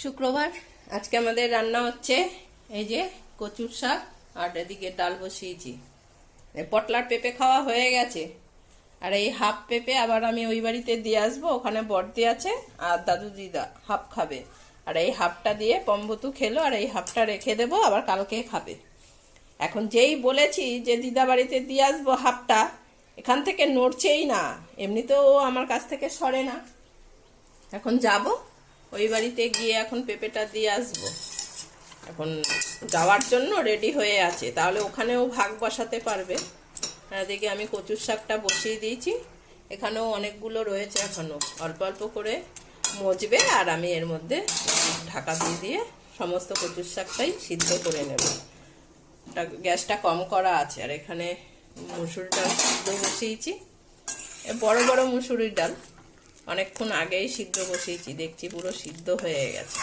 শুক্রবার আজকে আমাদের রান্না হচ্ছে এই যে কচুর শাক আর এদিকে ডাল বসিয়েছি। পটলার পেঁপে খাওয়া হয়ে গেছে আর এই হাফ পেঁপে আবার আমি ওই বাড়িতে দিয়ে আসবো, ওখানে বর্দি আছে আর দাদু দিদা হাফ খাবে আর এই হাফটা দিয়ে পম্বতু খেলো আর এই হাফটা রেখে দেবো, আবার কালকে খাবে। এখন যেই বলেছি যে দিদা বাড়িতে দিয়ে আসবো হাফটা, এখান থেকে নড়ছেই না, এমনিতেও ও আমার কাছ থেকে সরে না। এখন যাব ওই বাড়িতে গিয়ে এখন পেঁপেটা দিয়ে আসবো। এখন যাওয়ার জন্য রেডি হয়ে আছে, তাহলে ওখানেও ভাগ বসাতে পারবে। এদিকে আমি কচুর শাকটা বসিয়ে দিয়েছি, এখানেও অনেকগুলো রয়েছে, এখনো অল্প অল্প করে মজবে আর আমি এর মধ্যে ঢাকা দিয়ে দিয়ে সমস্ত কচুর শাকটাই সিদ্ধ করে নেব। গ্যাসটা কম করা আছে আর এখানে মুসুর ডাল সিদ্ধ বসিয়েছি, বড় বড় মুসুরির ডাল অনেকক্ষণ আগেই সিদ্ধ বসিয়েছি, দেখছি পুরো সিদ্ধ হয়ে গেছে।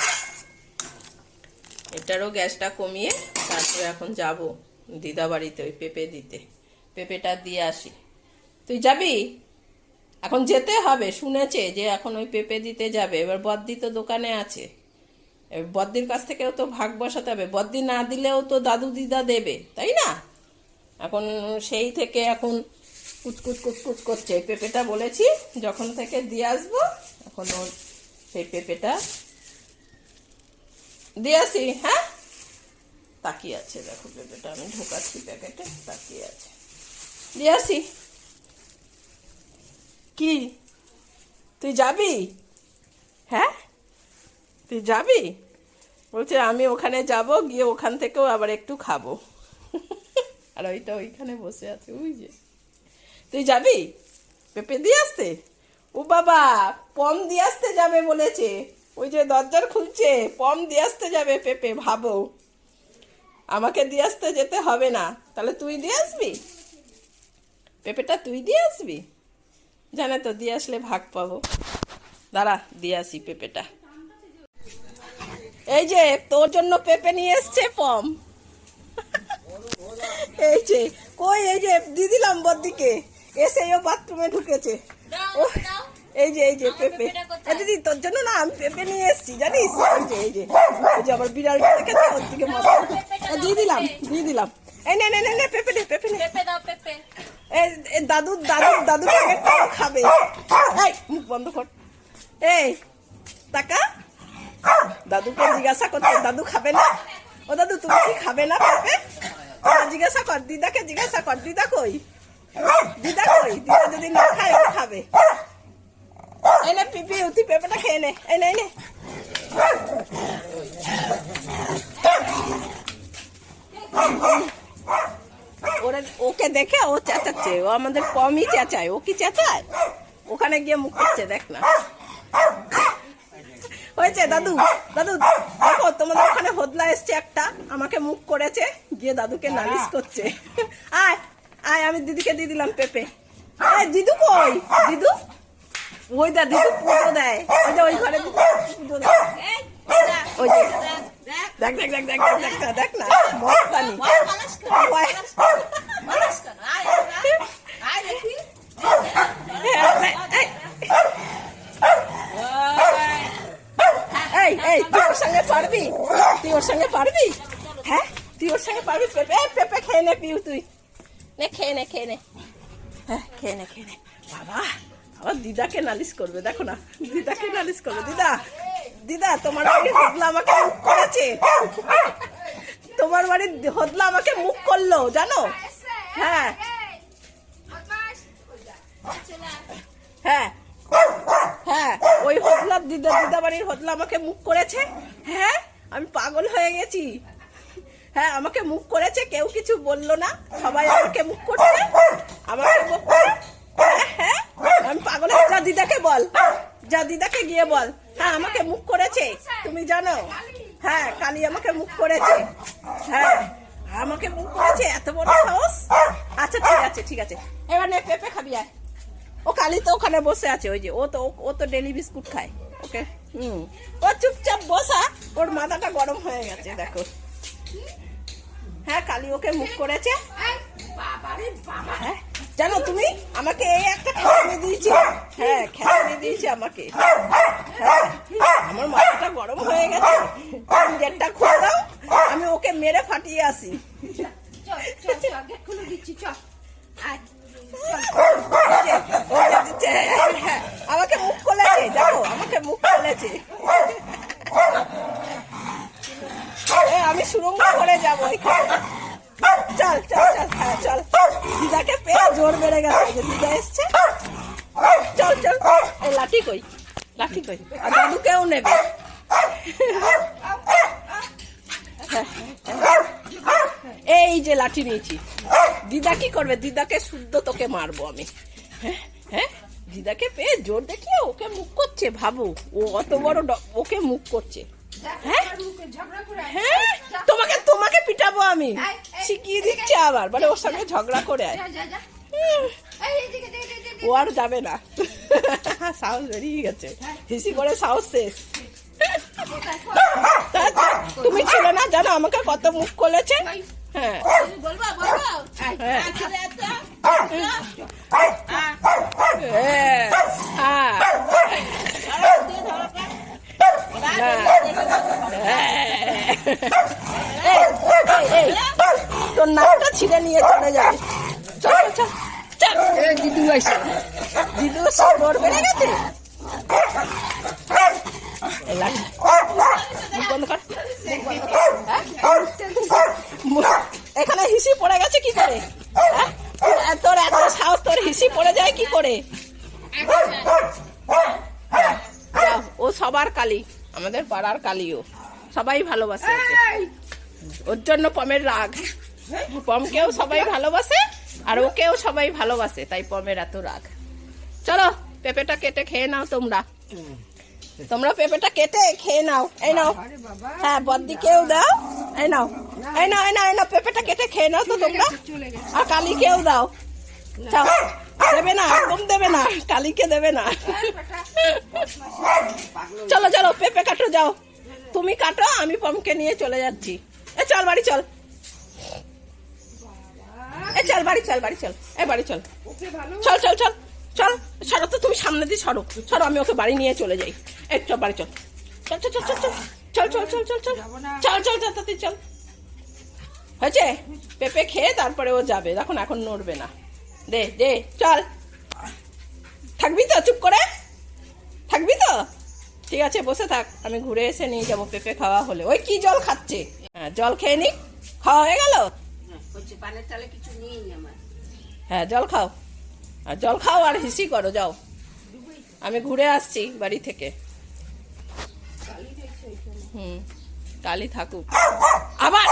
এটারও গ্যাসটা কমিয়ে তারপরে এখন যাব দিদা বাড়িতে ওই পেঁপে দিতে, পেঁপেটা দিয়ে আসি। তুই যাবি? এখন যেতে হবে, শুনেছে যে এখন ওই পেঁপে দিতে যাবে। এবার বদ্দি তো দোকানে আছে, বদ্দির কাছ থেকেও তো ভাগ বসাতে হবে, বদ্দি না দিলেও তো দাদু দিদা দেবে, তাই না? এখন সেই থেকে এখন কুচকুচ কুচকুচ করছে। পেঁপেটা বলেছি যখন থেকে দিয়ে আসবো, এখন ওর সেই পেঁপেটা দিয়ে আসি। হ্যাঁ, তাকিয়ে আছে, দেখো পেঁপেটা আমি ঢোকাচ্ছি প্যাকেটে, তাকিয়ে আছে। দিয়ে আসি। কি তুই যাবি? হ্যাঁ তুই যাবি? বলছে আমি ওখানে যাব, গিয়ে ওখান থেকেও আবার একটু খাবো। আর ওইটা ওইখানে বসে আছে, ওই যে। তুই যাবি পেঁপে দিয়ে আসতে? ও বাবা, পম দিয়ে আসতে যাবে বলেছে, ওই যে দরজার খুলছে, পম দিয়ে আসতে যাবে পেঁপে। ভাবো, আমাকে দিয়ে আসতে যেতে হবে না, তাহলে তুই দিয়ে আসবি পেঁপেটা, তুই দিয়ে আসবি। জানে তো দিয়ে আসলে ভাগ পাবো। দাঁড়া দিয়ে আসি পেঁপেটা। এই যে তোর জন্য পেঁপে নিয়ে এসছে পম। এই যে কই, এই যে দিয়ে দিলাম বদ্দিকে, এসে ও বাথরুমে ঢুকেছে। এই যে এই যে পেঁপে, দিদি তোর জন্য না আমি পেঁপে নিয়ে এসছি, জানিস? এই যে আবার বিড়ালটা দেখেছে, ওর দিকে মশলা দিয়ে দিলাম, দিয়ে দিলাম। এই নে নে নে নে পেঁপে নে, পেঁপে নে, পেঁপে দাও, পেঁপে। এই দাদু দাদু দাদু প্যাকেটটাও খাবে। এই মুখ বন্ধ কর, এই টাকা। দাদুকে জিজ্ঞাসা করছে দাদু খাবে না? ও দাদু তুমি কি খাবে না পেঁপে? জিজ্ঞাসা কর, দিদাকে জিজ্ঞাসা কর, দিদা কই, দিদা কই, দিদা যদি না খায় ও খাবে। এই নে পিপি, তুই পেঁপেটা খেয়ে নে, এই নে, এই নে। ওকে দেখে ও চেঁচাচ্ছে, ও আমাদের কমই চেঁচায়। ও কি চেঁচায়? ওখানে গিয়ে মুখ করছে, দেখ না। হয়েছে দাদু, দাদু দেখো তোমাদের ওখানে হোদলা এসছে একটা, আমাকে মুখ করেছে, গিয়ে দাদুকে নালিশ করছে। আয় আয়, আমি দিদিকে দিয়ে দিলাম পেঁপে। দিদু কই? দিদু ওই দা, দিদু পুজো দেয়, ওই যে ওই ঘরে পুজো দেয়। ওই যে দেখ দেখ দেখ দেখ দেখ দেখ না, মস্তানি। এই এই তুই ওর সঙ্গে পারবি? তুই ওর সঙ্গে পারবি? হ্যাঁ তুই ওর সঙ্গে পারবি? পেঁপে পেঁপে খেয়ে নে পিউ, তুই নে, খেয়ে নে, খেয়ে নে। হ্যাঁ খেয়ে নে, খেয়ে নে। বাবা আবার দিদাকে নালিশ করবে, দেখো না, দিদাকে নালিশ করবে। দিদা দিদা তোমার বাড়ির হোদলা আমাকে মুখ করেছে, তোমার বাড়ির হোদলা আমাকে মুখ করলো, জানো? হ্যাঁ হ্যাঁ হ্যাঁ, ওই হোদলা দিদা দিদা বাড়ির হোদলা আমাকে মুখ করেছে। হ্যাঁ আমি পাগল হয়ে গেছি। হ্যাঁ আমাকে মুখ করেছে, কেউ কিছু বললো না, সবাই আমাকে মুখ করছে, আমাকে মুখ করে। হ্যাঁ আমি পাগল। যা দিদাকে বল, যা দিদাকে গিয়ে বল, হ্যাঁ আমাকে মুখ করেছে, তুমি জানো? হ্যাঁ কালি আমাকে মুখ করেছে, হ্যাঁ আমাকে মুখ করেছে, এত বড় সাহস। আচ্ছা ঠিক আছে ঠিক আছে, এবার নে পেঁপে খাবি। আয়, ও কালি তো ওখানে বসে আছে, ওই যে ও তো ডেলি বিস্কুট খায়। ওকে ও চুপচাপ বসা, ওর মাথাটা গরম হয়ে গেছে, দেখো। হ্যাঁ কালি ওকে মুখ করেছে। হ্যাঁ জানো তুমি আমাকে এই একটা খেলানি দিয়েছি, হ্যাঁ খেলানি দিয়েছে আমাকে। হ্যাঁ আমার মাথাটা গরম হয়ে গেছে, গেটটা খুলে দাও, আমি ওকে মেরে ফাটিয়ে আসি। আমাকে মুখ খুলেছে, দেখো আমাকে মুখ খুলেছে। আমি সুরঙ্গ করে যাবো, চল চল চল, হ্যাঁ চল। দিদাকে পেয়ে জোর বেড়ে গেছে, দিদা এসছে, চল চল। এই লাঠি কই, লাঠি কই, আর দাদুকেও নেবে। এই যে লাঠি নিয়েছি, দিদা কি করবে, দিদাকে শুদ্ধ তোকে মারবো আমি। হ্যাঁ দিদাকে পেয়ে জোর দেখিয়ে ওকে মুখ করছে, ভাবো ও অত বড় ওকে মুখ করছে। হ্যাঁ হ্যাঁ, তোমাকে তোমাকে পিটাবো আমি, শিখিয়ে দিচ্ছে আবার, মানে ওর সঙ্গে ঝগড়া করে আয়। ও আর যাবে না, সাহস বেরিয়ে গেছে, হিসি করে সাহস শেষ। তুমি ছিল না জানো আমাকে কত মুখ খুলেছে। হ্যাঁ তোর নাকটা ছিঁড়ে নিয়ে চলে যাবে। চল চল চল, দিদু এসে, দিদু সব বড় বেড়ে গেছে। এখানে হিসি পড়ে গেছে কি করে, তোর এত সাহস, তোর হিসি পড়ে যায় কি করে। ও সবার কালী, আমাদের পাড়ার কালীও, সবাই ভালোবাসে ওকে, ওর জন্য পমের রাগ। পমকেও সবাই ভালোবাসে আর ওকেও সবাই ভালোবাসে, তাই পমের এত রাগ। চলো পেঁপেটা কেটে খেয়ে নাও তোমরা, তোমরা পেঁপেটা কেটে খেয়ে নাও। এই নাও, হ্যাঁ বদ্দিকেও দাও, এই নাও এই নাও এই নাও এই নাও, পেঁপেটা কেটে খেয়ে নাও তো তোমরা, আর কালীকেও দাও। চাও, দেবে না, একদম দেবে না, কালীকে দেবে না। চলো চলো পেঁপে কাটো, যাও তুমি কাটো, আমি পমকে নিয়ে চলে যাচ্ছি। এ চল বাড়ি চল, এ চল বাড়ি চল, বাড়ি চল, এ বাড়ি চল, চল চল চল চল। সরো তো তুমি, সামনে দিয়ে সরো সরো, আমি ওকে বাড়ি নিয়ে চলে যাই। এই চল বাড়ি চল, চল চল চল চল চল চল চল চল চল চল চল চল চল চল। হয়েছে, পেঁপে খেয়ে তারপরে ও যাবে, দেখুন এখন নড়বে না। দে দে চল, থাকবি তো, চুপ করে থাকবি তো, ঠিক আছে বসে থাক, আমি ঘুরে এসে নিয়ে যাবো পেঁপে খাওয়া হলে। ওই কি জল খাচ্ছে, হ্যাঁ জল খেয়ে নি, খাওয়া হয়ে গেল। হ্যাঁ জল খাও, আর জল খাও আর হিসি করো, যাও আমি ঘুরে আসছি বাড়ি থেকে। কালী থাকুক আবার।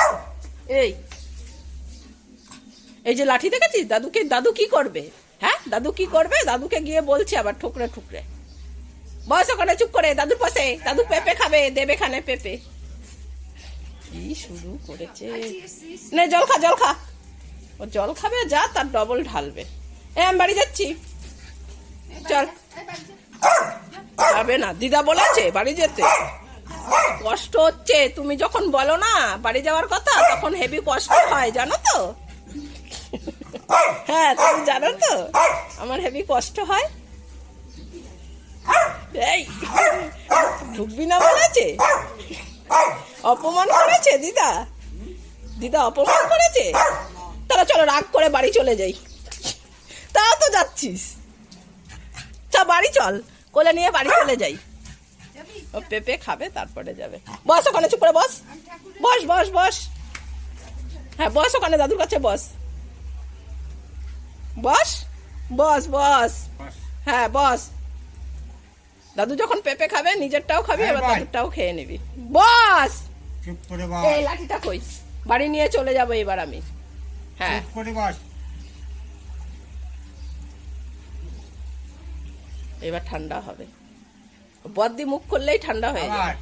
এই যে লাঠি দেখেছিস, দাদুকে, দাদু কি করবে, হ্যাঁ দাদু কি করবে, দাদুকে গিয়ে বলছে আবার ঠুকরে ঠুকরে। বস ওখানে চুপ করে, দাদুর পাশে, দাদু পেঁপে খাবে, দেবে খানে পেঁপে। কি শুরু করেছে, নে জল খা, জল খা। ও জল খাবে যা, তার ডবল ঢালবে। আমি বাড়ি যাচ্ছি, চল। যাবে না, দিদা বলেছে বাড়ি যেতে, কষ্ট হচ্ছে। তুমি যখন বলো না বাড়ি যাওয়ার কথা, তখন হেভি কষ্ট হয় জানো তো। হ্যাঁ তুমি জানো তো আমার হেভি কষ্ট হয়। এই ঢুকবি না বলেছে, অপমান করেছে দিদা, দিদা অপমান করেছে। তাহলে চলো রাগ করে বাড়ি চলে যাই। তাও তো যাচ্ছিস, চল বাড়ি চল, কোলে নিয়ে বাড়ি চলে যাই। ও পেঁপে খাবে তারপরে যাবে। বস ওখানে, চুপ করে বস, বস বস বস, হ্যাঁ বস ওখানে দাদুর কাছে বস, বস বস বস, হ্যাঁ বস। দাদু যখন পেঁপে খাবে নিজেরটাও খাবি, এবার দাদুরটাও খেয়ে নিবি। বস, এই লাঠিটা কই, বাড়ি নিয়ে চলে যাবো এবার আমি। হ্যাঁ এবার ঠান্ডা হবে, বদ্দি মুখ করলেই ঠান্ডা হয়ে যাবে।